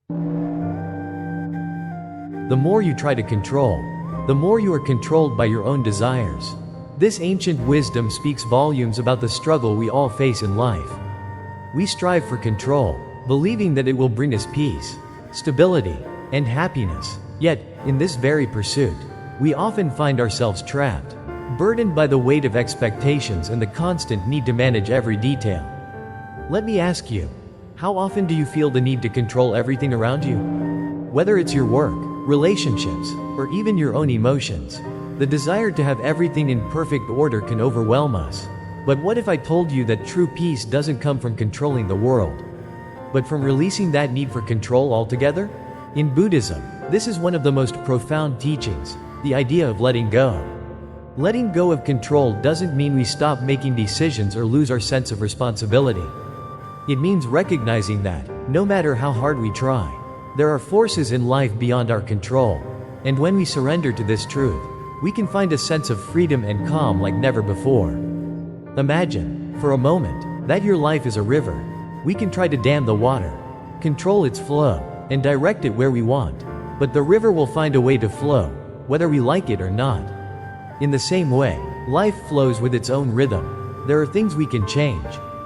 The more you try to control, the more you are controlled by your own desires. This ancient wisdom speaks volumes about the struggle we all face in life. We strive for control, believing that it will bring us peace, stability, and happiness. Yet, in this very pursuit, we often find ourselves trapped, burdened by the weight of expectations and the constant need to manage every detail. Let me ask you, how often do you feel the need to control everything around you? Whether it's your work, relationships, or even your own emotions, the desire to have everything in perfect order can overwhelm us. But what if I told you that true peace doesn't come from controlling the world, but from releasing that need for control altogether? In Buddhism, this is one of the most profound teachings, the idea of letting go. Letting go of control doesn't mean we stop making decisions or lose our sense of responsibility. It means recognizing that, no matter how hard we try, there are forces in life beyond our control. And when we surrender to this truth, we can find a sense of freedom and calm like never before. Imagine, for a moment, that your life is a river. We can try to dam the water, control its flow, and direct it where we want. But the river will find a way to flow, whether we like it or not. In the same way, life flows with its own rhythm. There are things we can change,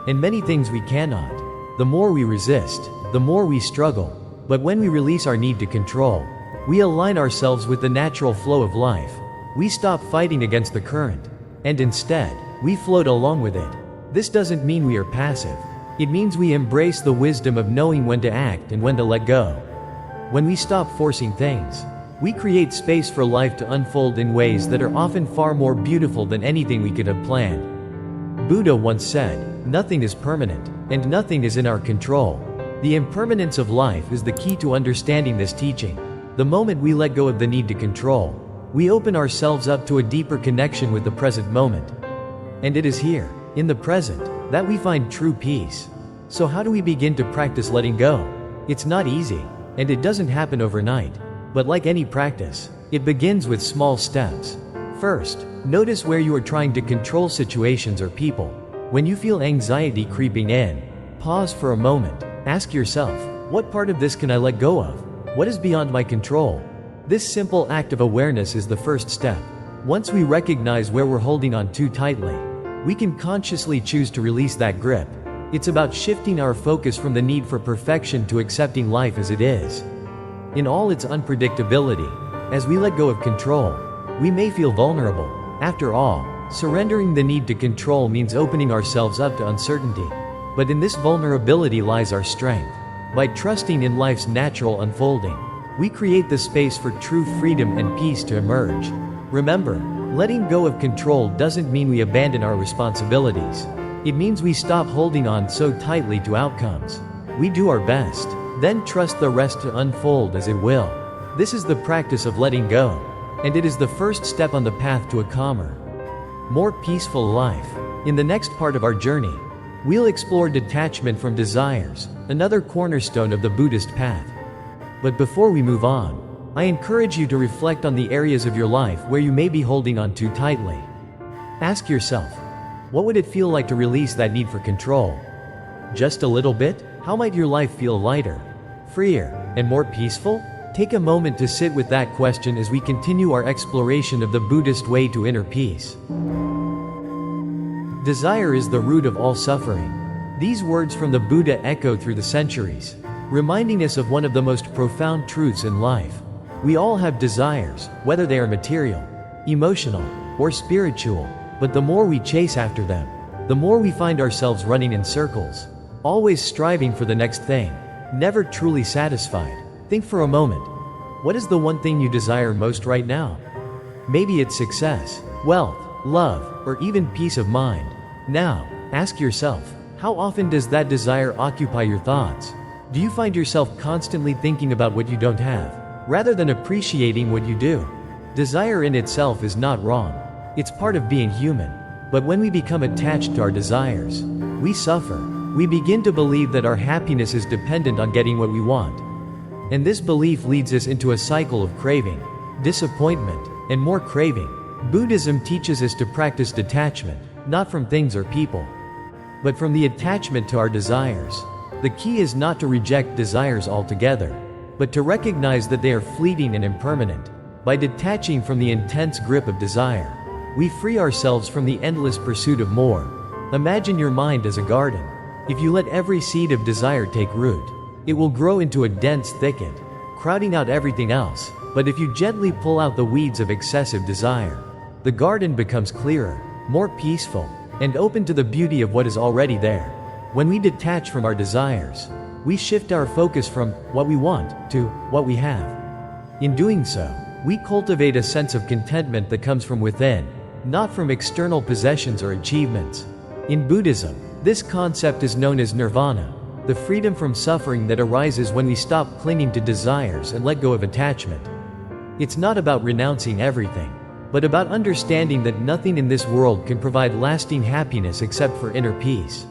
and many things we cannot. The more we resist, the more we struggle. But when we release our need to control, we align ourselves with the natural flow of life. We stop fighting against the current, and instead, we float along with it. This doesn't mean we are passive. It means we embrace the wisdom of knowing when to act and when to let go. When we stop forcing things, we create space for life to unfold in ways that are often far more beautiful than anything we could have planned. Buddha once said, "Nothing is permanent, and nothing is in our control." The impermanence of life is the key to understanding this teaching. The moment we let go of the need to control, we open ourselves up to a deeper connection with the present moment. And it is here, in the present, that we find true peace. So how do we begin to practice letting go? It's not easy, and it doesn't happen overnight. But like any practice, it begins with small steps. First, notice where you are trying to control situations or people. When you feel anxiety creeping in, pause for a moment. Ask yourself, what part of this can I let go of? What is beyond my control? This simple act of awareness is the first step. Once we recognize where we're holding on too tightly, we can consciously choose to release that grip. It's about shifting our focus from the need for perfection to accepting life as it is, in all its unpredictability. As we let go of control, we may feel vulnerable. After all, surrendering the need to control means opening ourselves up to uncertainty. But in this vulnerability lies our strength. By trusting in life's natural unfolding, we create the space for true freedom and peace to emerge. Remember, letting go of control doesn't mean we abandon our responsibilities. It means we stop holding on so tightly to outcomes. We do our best, then trust the rest to unfold as it will. This is the practice of letting go, and it is the first step on the path to a calmer, more peaceful life. In the next part of our journey, we'll explore detachment from desires, another cornerstone of the Buddhist path. But before we move on, I encourage you to reflect on the areas of your life where you may be holding on too tightly. Ask yourself, what would it feel like to release that need for control? Just a little bit? How might your life feel lighter, freer, and more peaceful? Take a moment to sit with that question as we continue our exploration of the Buddhist way to inner peace. Desire is the root of all suffering. These words from the Buddha echo through the centuries, reminding us of one of the most profound truths in life. We all have desires, whether they are material, emotional, or spiritual, but the more we chase after them, the more we find ourselves running in circles, always striving for the next thing, never truly satisfied. Think for a moment. What is the one thing you desire most right now? Maybe it's success, wealth, love, or even peace of mind. Now, ask yourself, how often does that desire occupy your thoughts? Do you find yourself constantly thinking about what you don't have, rather than appreciating what you do? Desire in itself is not wrong. It's part of being human. But when we become attached to our desires, we suffer. We begin to believe that our happiness is dependent on getting what we want. And this belief leads us into a cycle of craving, disappointment, and more craving. Buddhism teaches us to practice detachment, not from things or people, but from the attachment to our desires. The key is not to reject desires altogether, but to recognize that they are fleeting and impermanent. By detaching from the intense grip of desire, we free ourselves from the endless pursuit of more. Imagine your mind as a garden. If you let every seed of desire take root, it will grow into a dense thicket, crowding out everything else. But if you gently pull out the weeds of excessive desire, the garden becomes clearer, more peaceful, and open to the beauty of what is already there. When we detach from our desires, we shift our focus from what we want to what we have. In doing so, we cultivate a sense of contentment that comes from within, not from external possessions or achievements. In Buddhism, this concept is known as nirvana, the freedom from suffering that arises when we stop clinging to desires and let go of attachment. It's not about renouncing everything, but about understanding that nothing in this world can provide lasting happiness except for inner peace.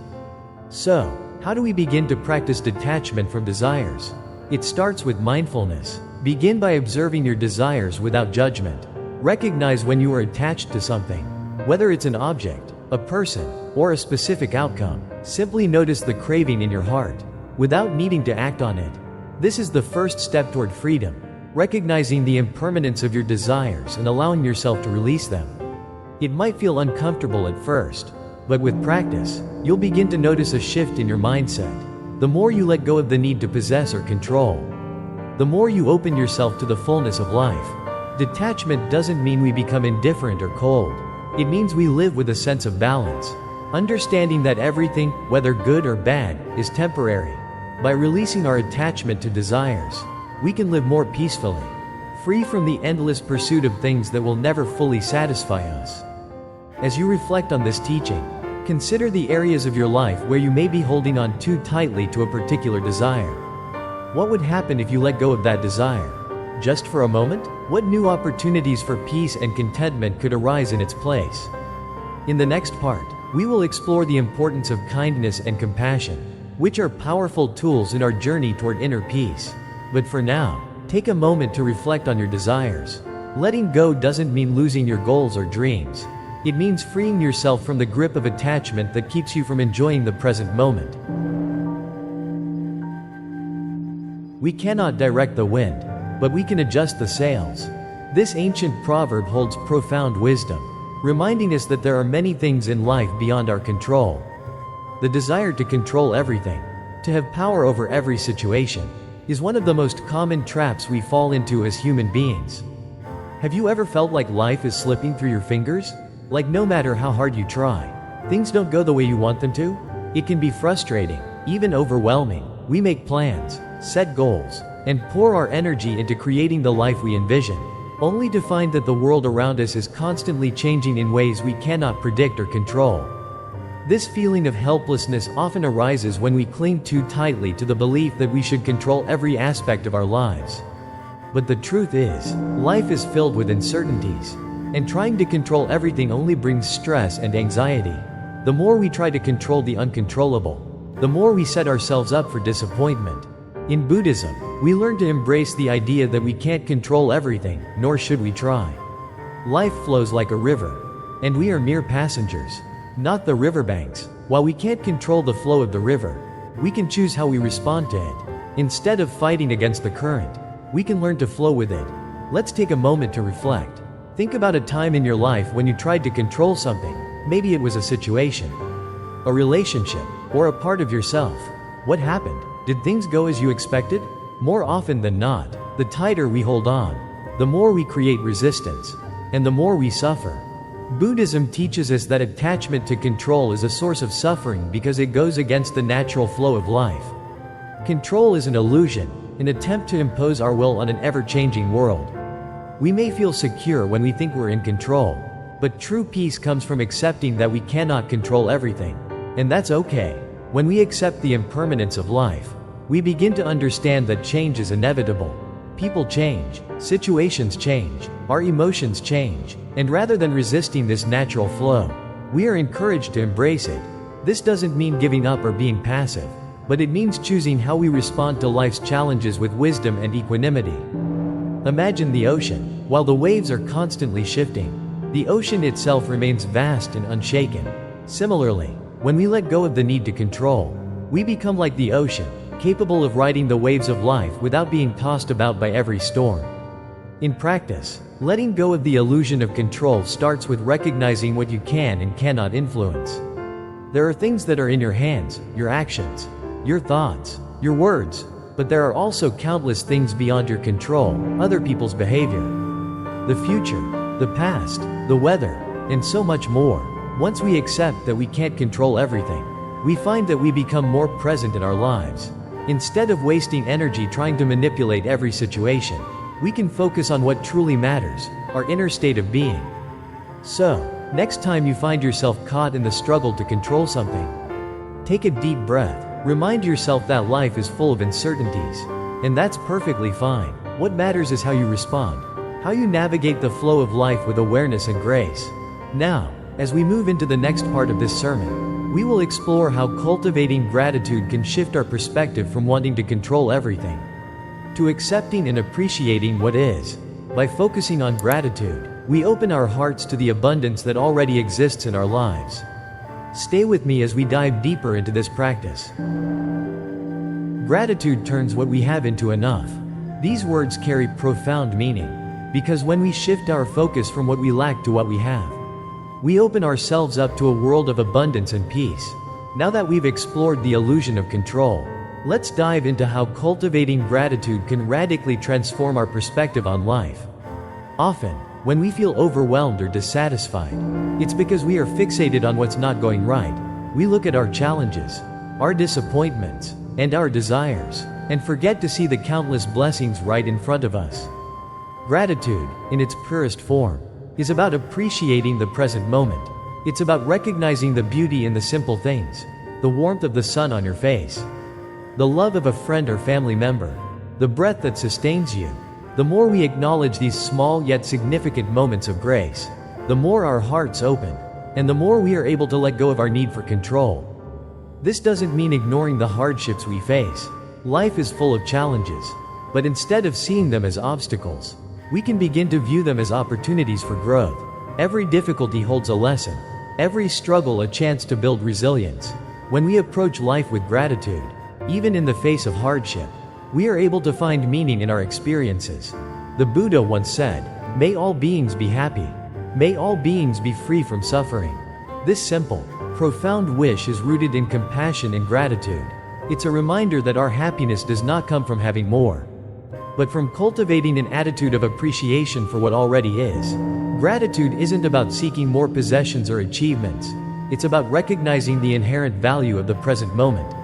So, how do we begin to practice detachment from desires? It starts with mindfulness. Begin by observing your desires without judgment. Recognize when you are attached to something, whether it's an object, a person, or a specific outcome. Simply notice the craving in your heart, without needing to act on it. This is the first step toward freedom, recognizing the impermanence of your desires and allowing yourself to release them. It might feel uncomfortable at first, but with practice, you'll begin to notice a shift in your mindset. The more you let go of the need to possess or control, the more you open yourself to the fullness of life. Detachment doesn't mean we become indifferent or cold. It means we live with a sense of balance, understanding that everything, whether good or bad, is temporary. By releasing our attachment to desires, we can live more peacefully, free from the endless pursuit of things that will never fully satisfy us. As you reflect on this teaching, consider the areas of your life where you may be holding on too tightly to a particular desire. What would happen if you let go of that desire? Just for a moment? What new opportunities for peace and contentment could arise in its place? In the next part, we will explore the importance of kindness and compassion, which are powerful tools in our journey toward inner peace. But for now, take a moment to reflect on your desires. Letting go doesn't mean losing your goals or dreams. It means freeing yourself from the grip of attachment that keeps you from enjoying the present moment. We cannot direct the wind, but we can adjust the sails. This ancient proverb holds profound wisdom, reminding us that there are many things in life beyond our control. The desire to control everything, to have power over every situation, is one of the most common traps we fall into as human beings. Have you ever felt like life is slipping through your fingers? Like no matter how hard you try, things don't go the way you want them to? It can be frustrating, even overwhelming. We make plans, set goals, and pour our energy into creating the life we envision, only to find that the world around us is constantly changing in ways we cannot predict or control. This feeling of helplessness often arises when we cling too tightly to the belief that we should control every aspect of our lives. But the truth is, life is filled with uncertainties, and trying to control everything only brings stress and anxiety. The more we try to control the uncontrollable, the more we set ourselves up for disappointment. In Buddhism, we learn to embrace the idea that we can't control everything, nor should we try. Life flows like a river, and we are mere passengers, not the riverbanks. While we can't control the flow of the river, we can choose how we respond to it. Instead of fighting against the current, we can learn to flow with it. Let's take a moment to reflect. Think about a time in your life when you tried to control something. Maybe it was a situation, a relationship, or a part of yourself. What happened? Did things go as you expected? More often than not, the tighter we hold on, the more we create resistance, and the more we suffer. Buddhism teaches us that attachment to control is a source of suffering because it goes against the natural flow of life. Control is an illusion, an attempt to impose our will on an ever-changing world. We may feel secure when we think we're in control, but true peace comes from accepting that we cannot control everything. And that's okay. When we accept the impermanence of life, we begin to understand that change is inevitable. People change, situations change, our emotions change, and rather than resisting this natural flow, we are encouraged to embrace it. This doesn't mean giving up or being passive, but it means choosing how we respond to life's challenges with wisdom and equanimity. Imagine the ocean. While the waves are constantly shifting, the ocean itself remains vast and unshaken. Similarly, when we let go of the need to control, we become like the ocean, capable of riding the waves of life without being tossed about by every storm. In practice, letting go of the illusion of control starts with recognizing what you can and cannot influence. There are things that are in your hands, your actions, your thoughts, your words, but there are also countless things beyond your control, other people's behavior, the future, the past, the weather, and so much more. Once we accept that we can't control everything, we find that we become more present in our lives. Instead of wasting energy trying to manipulate every situation, we can focus on what truly matters, our inner state of being. So, next time you find yourself caught in the struggle to control something, take a deep breath. Remind yourself that life is full of uncertainties, and that's perfectly fine. What matters is how you respond, how you navigate the flow of life with awareness and grace. Now, as we move into the next part of this sermon, we will explore how cultivating gratitude can shift our perspective from wanting to control everything to accepting and appreciating what is. By focusing on gratitude, we open our hearts to the abundance that already exists in our lives. Stay with me as we dive deeper into this practice. Gratitude turns what we have into enough. These words carry profound meaning, because when we shift our focus from what we lack to what we have, we open ourselves up to a world of abundance and peace. Now that we've explored the illusion of control, let's dive into how cultivating gratitude can radically transform our perspective on life. Often, when we feel overwhelmed or dissatisfied, it's because we are fixated on what's not going right. We look at our challenges, our disappointments, and our desires, and forget to see the countless blessings right in front of us. Gratitude, in its purest form, is about appreciating the present moment. It's about recognizing the beauty in the simple things, the warmth of the sun on your face, the love of a friend or family member, the breath that sustains you. The more we acknowledge these small yet significant moments of grace, the more our hearts open, and the more we are able to let go of our need for control. This doesn't mean ignoring the hardships we face. Life is full of challenges, but instead of seeing them as obstacles, we can begin to view them as opportunities for growth. Every difficulty holds a lesson, every struggle a chance to build resilience. When we approach life with gratitude, even in the face of hardship, we are able to find meaning in our experiences. The Buddha once said, "May all beings be happy. May all beings be free from suffering." This simple, profound wish is rooted in compassion and gratitude. It's a reminder that our happiness does not come from having more, but from cultivating an attitude of appreciation for what already is. Gratitude isn't about seeking more possessions or achievements. It's about recognizing the inherent value of the present moment.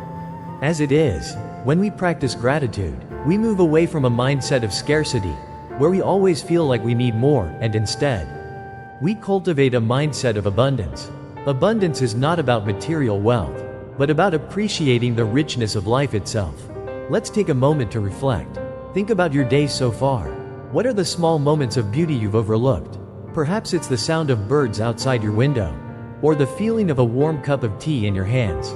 As it is, when we practice gratitude, we move away from a mindset of scarcity, where we always feel like we need more, and instead, we cultivate a mindset of abundance. Abundance is not about material wealth, but about appreciating the richness of life itself. Let's take a moment to reflect. Think about your day so far. What are the small moments of beauty you've overlooked? Perhaps it's the sound of birds outside your window, or the feeling of a warm cup of tea in your hands.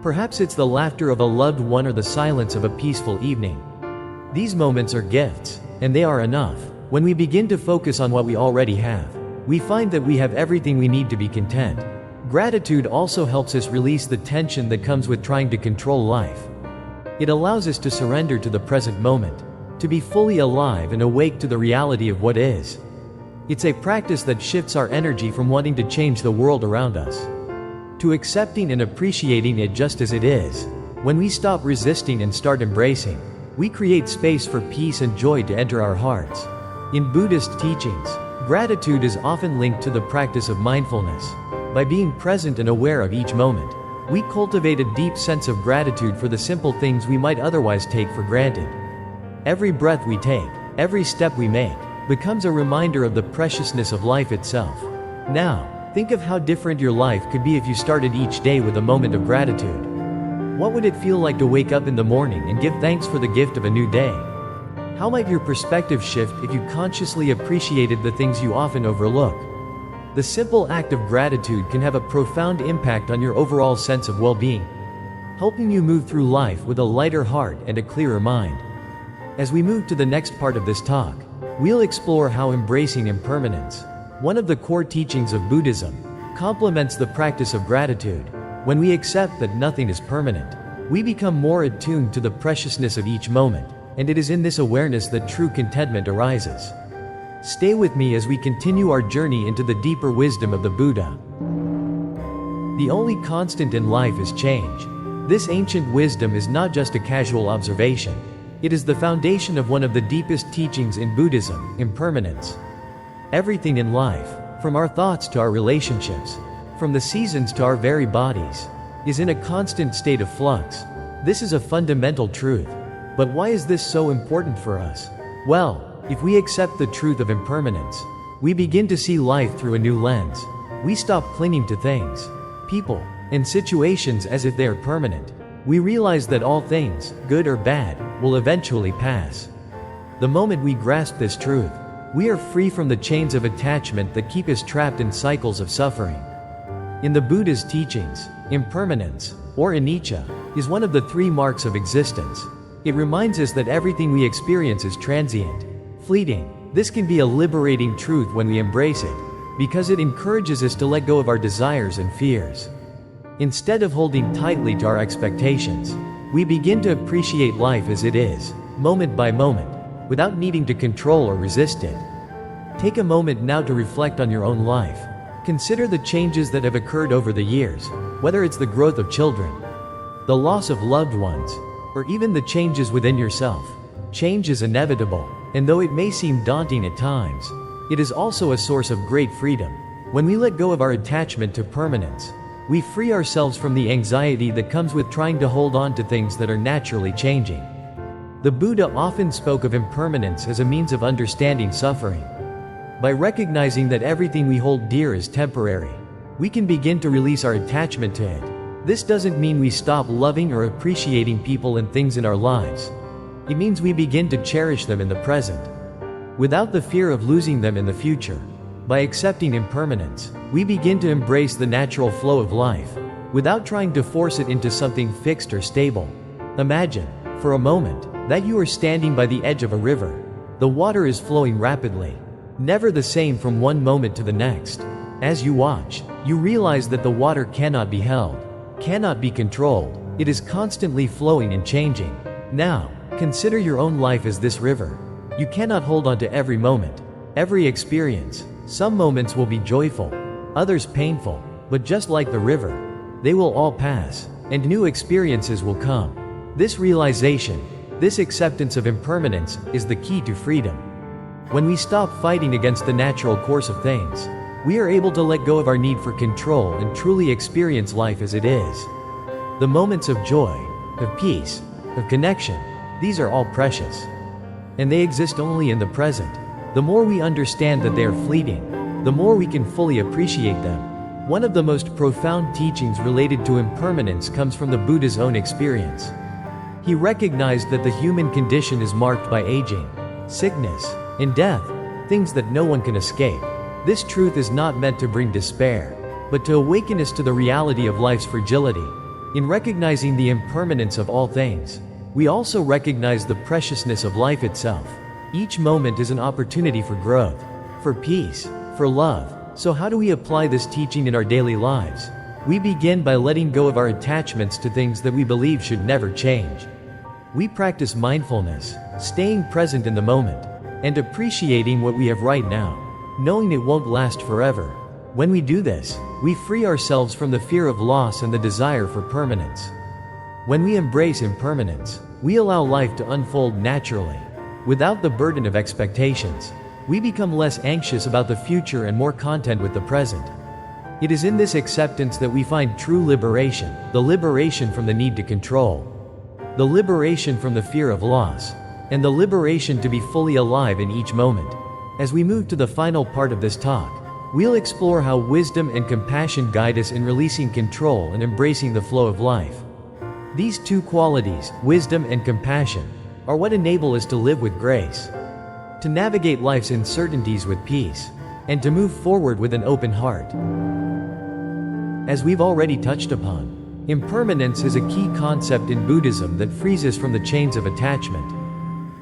Perhaps it's the laughter of a loved one or the silence of a peaceful evening. These moments are gifts, and they are enough. When we begin to focus on what we already have, we find that we have everything we need to be content. Gratitude also helps us release the tension that comes with trying to control life. It allows us to surrender to the present moment, to be fully alive and awake to the reality of what is. It's a practice that shifts our energy from wanting to change the world around us to accepting and appreciating it just as it is. When we stop resisting and start embracing, we create space for peace and joy to enter our hearts. In Buddhist teachings, gratitude is often linked to the practice of mindfulness. By being present and aware of each moment, we cultivate a deep sense of gratitude for the simple things we might otherwise take for granted. Every breath we take, every step we make, becomes a reminder of the preciousness of life itself. Now, think of how different your life could be if you started each day with a moment of gratitude. What would it feel like to wake up in the morning and give thanks for the gift of a new day? How might your perspective shift if you consciously appreciated the things you often overlook? The simple act of gratitude can have a profound impact on your overall sense of well-being, helping you move through life with a lighter heart and a clearer mind. As we move to the next part of this talk, we'll explore how embracing impermanence, one of the core teachings of Buddhism, complements the practice of gratitude. When we accept that nothing is permanent, We become more attuned to the preciousness of each moment, and it is in this awareness that true contentment arises. Stay with me as we continue our journey into the deeper wisdom of the Buddha. The only constant in life is change. This ancient wisdom is not just a casual observation. It is the foundation of one of the deepest teachings in Buddhism, impermanence. Everything in life, from our thoughts to our relationships, from the seasons to our very bodies, is in a constant state of flux. This is a fundamental truth. But why is this so important for us? Well, if we accept the truth of impermanence, we begin to see life through a new lens. We stop clinging to things, people, and situations as if they are permanent. We realize that all things, good or bad, will eventually pass. The moment we grasp this truth, we are free from the chains of attachment that keep us trapped in cycles of suffering. In the Buddha's teachings, impermanence, or anicca, is one of the three marks of existence. It reminds us that everything we experience is transient, fleeting. This can be a liberating truth when we embrace it, because it encourages us to let go of our desires and fears. Instead of holding tightly to our expectations, we begin to appreciate life as it is, moment by moment, without needing to control or resist it. Take a moment now to reflect on your own life. Consider the changes that have occurred over the years, whether it's the growth of children, the loss of loved ones, or even the changes within yourself. Change is inevitable, and though it may seem daunting at times, it is also a source of great freedom. When we let go of our attachment to permanence, we free ourselves from the anxiety that comes with trying to hold on to things that are naturally changing. The Buddha often spoke of impermanence as a means of understanding suffering. By recognizing that everything we hold dear is temporary, we can begin to release our attachment to it. This doesn't mean we stop loving or appreciating people and things in our lives. It means we begin to cherish them in the present, without the fear of losing them in the future. By accepting impermanence, we begin to embrace the natural flow of life, without trying to force it into something fixed or stable. Imagine, for a moment, that you are standing by the edge of a river. The water is flowing rapidly, never the same from one moment to the next. As you watch, you realize that the water cannot be held, cannot be controlled. It is constantly flowing and changing. Now, consider your own life as this river. You cannot hold on to every moment, every experience. Some moments will be joyful, others painful, but just like the river, they will all pass, and new experiences will come. This realization, this acceptance of impermanence, is the key to freedom. When we stop fighting against the natural course of things, we are able to let go of our need for control and truly experience life as it is. The moments of joy, of peace, of connection, these are all precious. And they exist only in the present. The more we understand that they are fleeting, the more we can fully appreciate them. One of the most profound teachings related to impermanence comes from the Buddha's own experience. He recognized that the human condition is marked by aging, sickness, and death, things that no one can escape. This truth is not meant to bring despair, but to awaken us to the reality of life's fragility. In recognizing the impermanence of all things, we also recognize the preciousness of life itself. Each moment is an opportunity for growth, for peace, for love. So how do we apply this teaching in our daily lives? We begin by letting go of our attachments to things that we believe should never change. We practice mindfulness, staying present in the moment, and appreciating what we have right now, knowing it won't last forever. When we do this, we free ourselves from the fear of loss and the desire for permanence. When we embrace impermanence, we allow life to unfold naturally, without the burden of expectations. We become less anxious about the future and more content with the present. It is in this acceptance that we find true liberation, the liberation from the need to control, the liberation from the fear of loss, and the liberation to be fully alive in each moment. As we move to the final part of this talk, we'll explore how wisdom and compassion guide us in releasing control and embracing the flow of life. These two qualities, wisdom and compassion, are what enable us to live with grace, to navigate life's uncertainties with peace, and to move forward with an open heart. As we've already touched upon, impermanence is a key concept in Buddhism that frees us from the chains of attachment.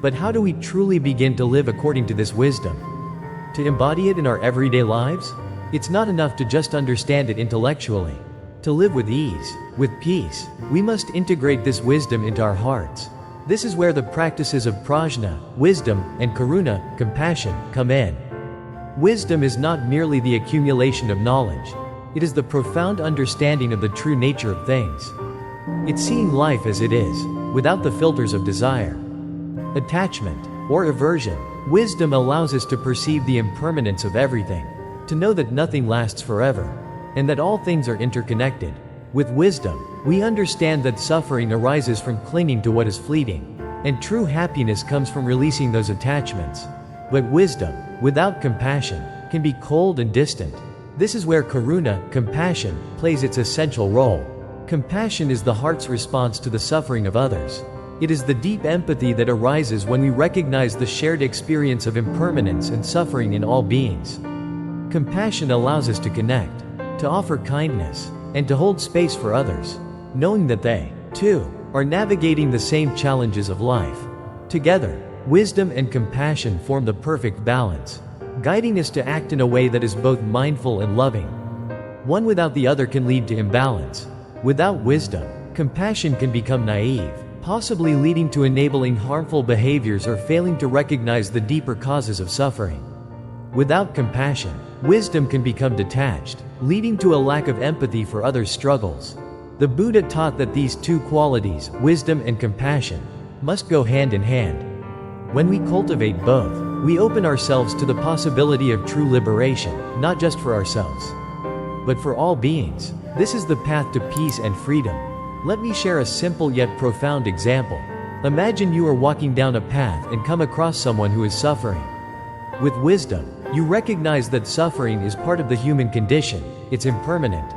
But how do we truly begin to live according to this wisdom? To embody it in our everyday lives? It's not enough to just understand it intellectually. To live with ease, with peace, we must integrate this wisdom into our hearts. This is where the practices of prajna, wisdom, and karuna, compassion, come in. Wisdom is not merely the accumulation of knowledge. It is the profound understanding of the true nature of things. It's seeing life as it is, without the filters of desire, attachment, or aversion. Wisdom allows us to perceive the impermanence of everything, to know that nothing lasts forever, and that all things are interconnected. With wisdom, we understand that suffering arises from clinging to what is fleeting, and true happiness comes from releasing those attachments. But wisdom, without compassion, can be cold and distant. This is where karuna, compassion, plays its essential role. Compassion is the heart's response to the suffering of others. It is the deep empathy that arises when we recognize the shared experience of impermanence and suffering in all beings. Compassion allows us to connect, to offer kindness, and to hold space for others, knowing that they, too, are navigating the same challenges of life. Together, wisdom and compassion form the perfect balance, guiding us to act in a way that is both mindful and loving. One without the other can lead to imbalance. Without wisdom, compassion can become naive, possibly leading to enabling harmful behaviors or failing to recognize the deeper causes of suffering. Without compassion, wisdom can become detached, leading to a lack of empathy for others' struggles. The Buddha taught that these two qualities, wisdom and compassion, must go hand in hand. When we cultivate both, we open ourselves to the possibility of true liberation, not just for ourselves, but for all beings. This is the path to peace and freedom. Let me share a simple yet profound example. Imagine you are walking down a path and come across someone who is suffering. With wisdom, you recognize that suffering is part of the human condition, it's impermanent,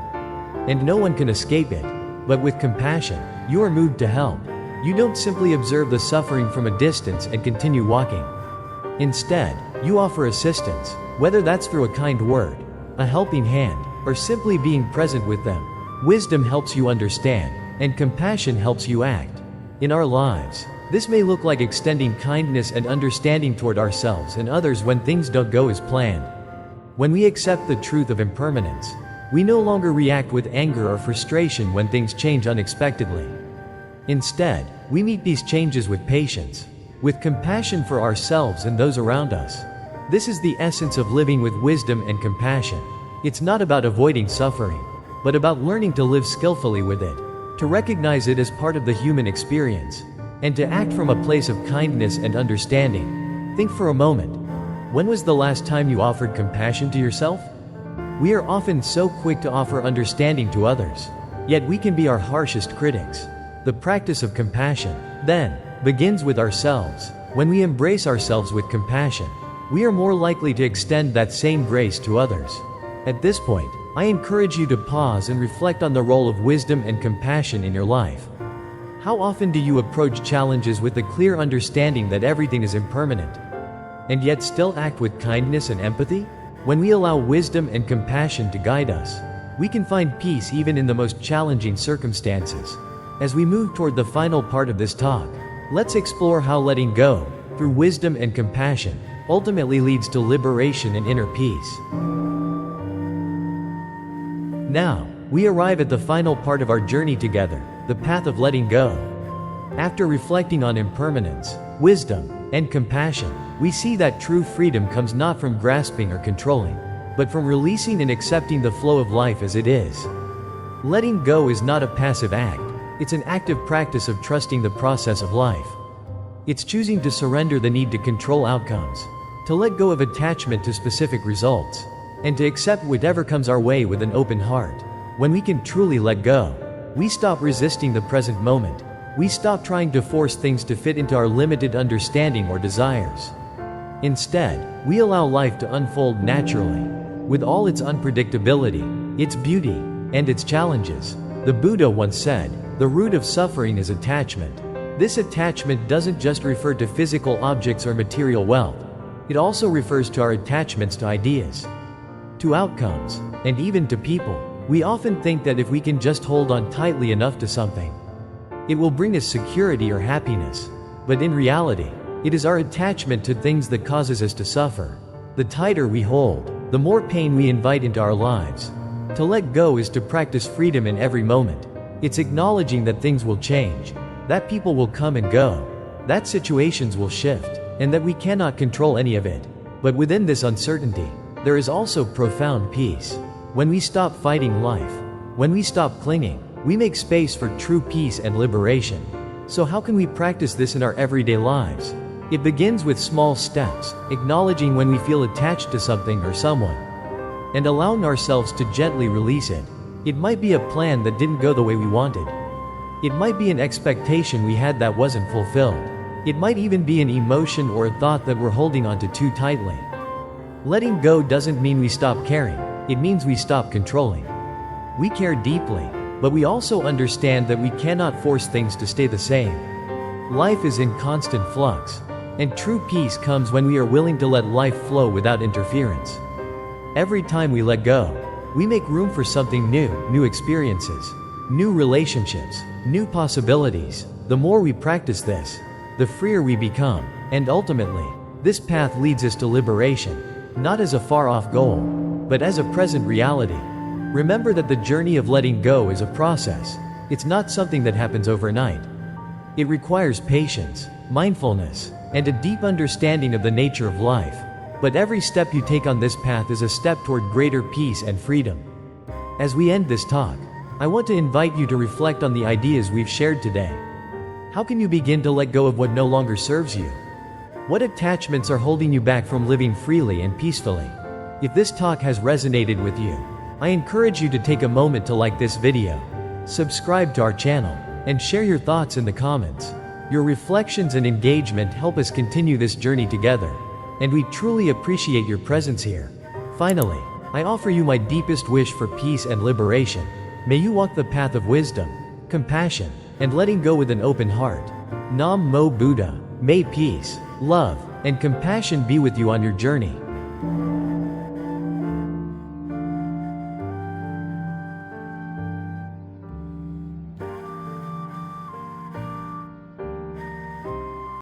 and no one can escape it. But with compassion, you are moved to help. You don't simply observe the suffering from a distance and continue walking. Instead, you offer assistance, whether that's through a kind word, a helping hand, or simply being present with them. Wisdom helps you understand, and compassion helps you act. In our lives, this may look like extending kindness and understanding toward ourselves and others when things don't go as planned. When we accept the truth of impermanence, we no longer react with anger or frustration when things change unexpectedly. Instead, we meet these changes with patience, with compassion for ourselves and those around us. This is the essence of living with wisdom and compassion. It's not about avoiding suffering, but about learning to live skillfully with it, to recognize it as part of the human experience, and to act from a place of kindness and understanding. Think for a moment. When was the last time you offered compassion to yourself? We are often so quick to offer understanding to others, yet we can be our harshest critics. The practice of compassion, then, begins with ourselves. When we embrace ourselves with compassion, we are more likely to extend that same grace to others. At this point, I encourage you to pause and reflect on the role of wisdom and compassion in your life. How often do you approach challenges with the clear understanding that everything is impermanent, and yet still act with kindness and empathy? When we allow wisdom and compassion to guide us, we can find peace even in the most challenging circumstances. As we move toward the final part of this talk, let's explore how letting go, through wisdom and compassion, ultimately leads to liberation and inner peace. Now, we arrive at the final part of our journey together, the path of letting go. After reflecting on impermanence, wisdom, and compassion, we see that true freedom comes not from grasping or controlling, but from releasing and accepting the flow of life as it is. Letting go is not a passive act, it's an active practice of trusting the process of life. It's choosing to surrender the need to control outcomes, to let go of attachment to specific results, and to accept whatever comes our way with an open heart. When we can truly let go, we stop resisting the present moment. We stop trying to force things to fit into our limited understanding or desires. Instead, we allow life to unfold naturally, with all its unpredictability, its beauty, and its challenges. The Buddha once said, "The root of suffering is attachment." This attachment doesn't just refer to physical objects or material wealth. It also refers to our attachments to ideas, to outcomes, and even to people. We often think that if we can just hold on tightly enough to something, it will bring us security or happiness. But in reality, it is our attachment to things that causes us to suffer. The tighter we hold, the more pain we invite into our lives. To let go is to practice freedom in every moment. It's acknowledging that things will change, that people will come and go, that situations will shift, and that we cannot control any of it. But within this uncertainty, there is also profound peace. When we stop fighting life, when we stop clinging, we make space for true peace and liberation. So how can we practice this in our everyday lives? It begins with small steps, acknowledging when we feel attached to something or someone, and allowing ourselves to gently release it. It might be a plan that didn't go the way we wanted. It might be an expectation we had that wasn't fulfilled. It might even be an emotion or a thought that we're holding onto too tightly. Letting go doesn't mean we stop caring, it means we stop controlling. We care deeply, but we also understand that we cannot force things to stay the same. Life is in constant flux, and true peace comes when we are willing to let life flow without interference. Every time we let go, we make room for something new, new experiences, new relationships, new possibilities. The more we practice this, the freer we become, and ultimately, this path leads us to liberation, not as a far-off goal, but as a present reality. Remember that the journey of letting go is a process. It's not something that happens overnight. It requires patience, mindfulness, and a deep understanding of the nature of life. But every step you take on this path is a step toward greater peace and freedom. As we end this talk, I want to invite you to reflect on the ideas we've shared today. How can you begin to let go of what no longer serves you? What attachments are holding you back from living freely and peacefully? If this talk has resonated with you, I encourage you to take a moment to like this video, subscribe to our channel, and share your thoughts in the comments. Your reflections and engagement help us continue this journey together, and we truly appreciate your presence here. Finally, I offer you my deepest wish for peace and liberation. May you walk the path of wisdom, compassion, and letting go with an open heart. Nam Mô Buddha. May peace, love, and compassion be with you on your journey.